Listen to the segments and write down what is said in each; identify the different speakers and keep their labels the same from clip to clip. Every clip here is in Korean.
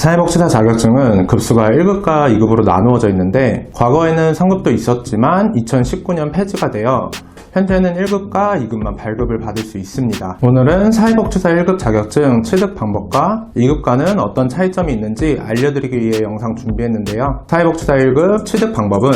Speaker 1: 사회복지사 자격증은 급수가 1급과 2급으로 나누어져 있는데 과거에는 상급도 있었지만 2019년 폐지가 되어 현재는 1급과 2급만 발급을 받을 수 있습니다. 오늘은 사회복지사 1급 자격증 취득 방법과 2급과는 어떤 차이점이 있는지 알려드리기 위해 영상 준비했는데요. 사회복지사 1급 취득 방법은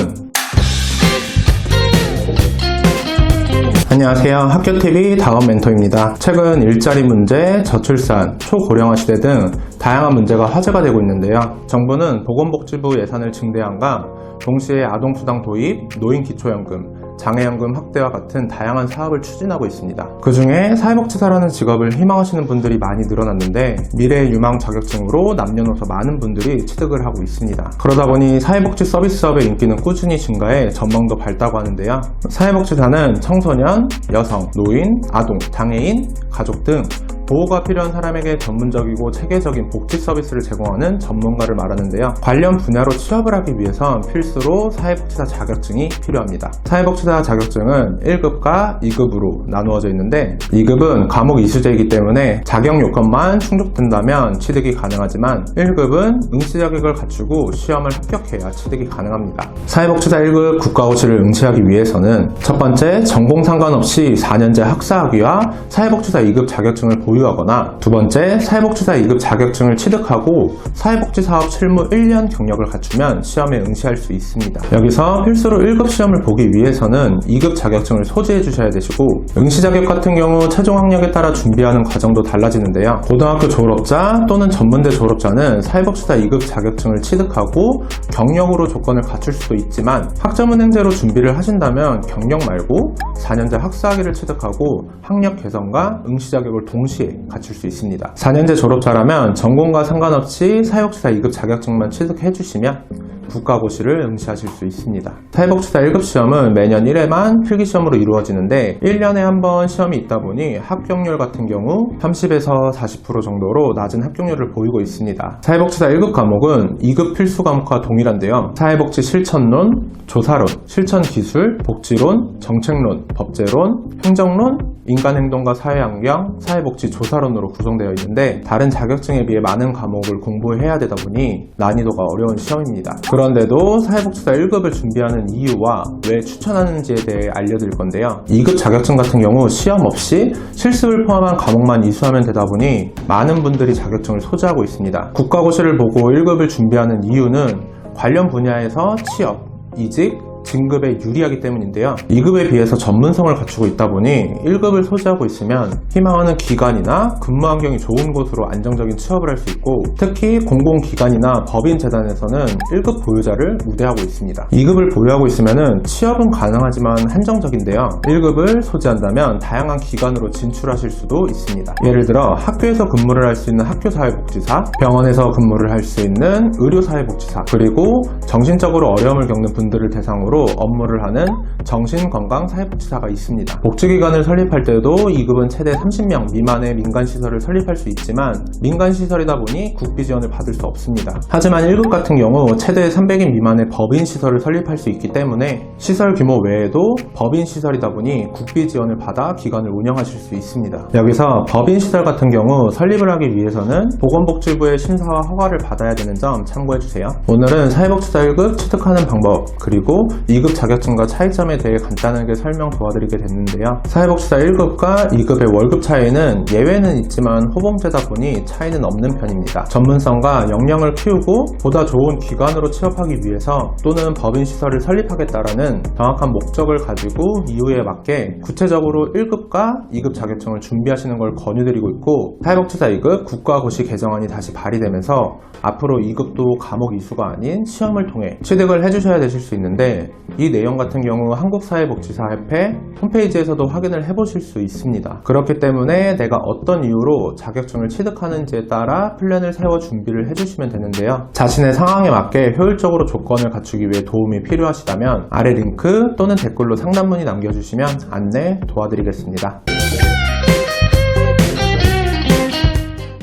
Speaker 1: 안녕하세요. 학교TV 다원멘토입니다. 최근 일자리 문제, 저출산, 초고령화 시대 등 다양한 문제가 화제가 되고 있는데요. 정부는 보건복지부 예산을 증대함과 동시에 아동수당 도입, 노인기초연금, 장애연금 확대와 같은 다양한 사업을 추진하고 있습니다. 그 중에 사회복지사라는 직업을 희망하시는 분들이 많이 늘어났는데 미래의 유망 자격증으로 남녀노소 많은 분들이 취득을 하고 있습니다. 그러다 보니 사회복지 서비스업의 인기는 꾸준히 증가해 전망도 밝다고 하는데요. 사회복지사는 청소년, 여성, 노인, 아동, 장애인, 가족 등 보호가 필요한 사람에게 전문적이고 체계적인 복지 서비스를 제공하는 전문가를 말하는데요. 관련 분야로 취업을 하기 위해선 필수로 사회복지사 자격증이 필요합니다. 사회복지사 자격증은 1급과 2급으로 나누어져 있는데 2급은 과목 이수제이기 때문에 자격 요건만 충족된다면 취득이 가능하지만 1급은 응시 자격을 갖추고 시험을 합격해야 취득이 가능합니다. 사회복지사 1급 국가고시를 응시하기 위해서는 첫 번째, 전공 상관없이 4년제 학사학위와 사회복지사 2급 자격증을 보유하거나 두 번째, 사회복지사 2급 자격증을 취득하고 사회복지사업 실무 1년 경력을 갖추면 시험에 응시할 수 있습니다. 여기서 필수로 1급 시험을 보기 위해서는 2급 자격증을 소지해 주셔야 되시고 응시 자격 같은 경우 최종 학력에 따라 준비하는 과정도 달라지는데요. 고등학교 졸업자 또는 전문대 졸업자는 사회복지사 2급 자격증을 취득하고 경력으로 조건을 갖출 수도 있지만 학점은행제로 준비를 하신다면 경력 말고 4년제 학사학위를 취득하고 학력 개선과 응시 자격을 동시에 갖출 수 있습니다. 4년제 졸업자라면 전공과 상관없이 사회복지사 2급 자격증만 취득해 주시면 국가고시를 응시하실 수 있습니다. 사회복지사 1급 시험은 매년 1회만 필기시험으로 이루어지는데 1년에 한 번 시험이 있다 보니 합격률 같은 경우 30에서 40% 정도로 낮은 합격률을 보이고 있습니다. 사회복지사 1급 과목은 2급 필수 과목과 동일한데요. 사회복지 실천론, 조사론, 실천기술, 복지론, 정책론, 법제론, 행정론, 인간행동과 사회환경, 사회복지 조사론으로 구성되어 있는데 다른 자격증에 비해 많은 과목을 공부해야 되다 보니 난이도가 어려운 시험입니다. 그런데도 사회복지사 1급을 준비하는 이유와 왜 추천하는지에 대해 알려드릴 건데요. 2급 자격증 같은 경우 시험 없이 실습을 포함한 과목만 이수하면 되다 보니 많은 분들이 자격증을 소지하고 있습니다. 국가고시를 보고 1급을 준비하는 이유는 관련 분야에서 취업, 이직, 진급에 유리하기 때문인데요. 2급에 비해서 전문성을 갖추고 있다 보니 1급을 소지하고 있으면 희망하는 기관이나 근무 환경이 좋은 곳으로 안정적인 취업을 할 수 있고 특히 공공기관이나 법인재단에서는 1급 보유자를 우대하고 있습니다. 2급을 보유하고 있으면 취업은 가능하지만 한정적인데요. 1급을 소지한다면 다양한 기관으로 진출하실 수도 있습니다. 예를 들어 학교에서 근무를 할 수 있는 학교사회복지사, 병원에서 근무를 할 수 있는 의료사회복지사, 그리고 정신적으로 어려움을 겪는 분들을 대상으로 업무를 하는 정신건강사회복지사가 있습니다. 복지기관을 설립할 때도 2급은 최대 30명 미만의 민간시설을 설립할 수 있지만 민간시설이다 보니 국비 지원을 받을 수 없습니다. 하지만 1급 같은 경우 최대 300인 미만의 법인시설을 설립할 수 있기 때문에 시설 규모 외에도 법인시설이다 보니 국비 지원을 받아 기관을 운영하실 수 있습니다. 여기서 법인시설 같은 경우 설립을 하기 위해서는 보건복지부의 심사와 허가를 받아야 되는 점 참고해주세요. 오늘은 사회복지사 1급 취득하는 방법 그리고 2급 자격증과 차이점에 대해 간단하게 설명 도와드리게 됐는데요. 사회복지사 1급과 2급의 월급 차이는 예외는 있지만 호봉제다 보니 차이는 없는 편입니다. 전문성과 역량을 키우고 보다 좋은 기관으로 취업하기 위해서 또는 법인시설을 설립하겠다라는 정확한 목적을 가지고 이유에 맞게 구체적으로 1급과 2급 자격증을 준비하시는 걸 권유드리고 있고 사회복지사 2급 국가고시 개정안이 다시 발의되면서 앞으로 2급도 과목 이수가 아닌 시험을 통해 취득을 해주셔야 되실 수 있는데 이 내용 같은 경우 한국사회복지사협회 홈페이지에서도 확인을 해보실 수 있습니다. 그렇기 때문에 내가 어떤 이유로 자격증을 취득하는지에 따라 플랜을 세워 준비를 해주시면 되는데요. 자신의 상황에 맞게 효율적으로 조건을 갖추기 위해 도움이 필요하시다면 아래 링크 또는 댓글로 상담 문의 남겨주시면 안내 도와드리겠습니다.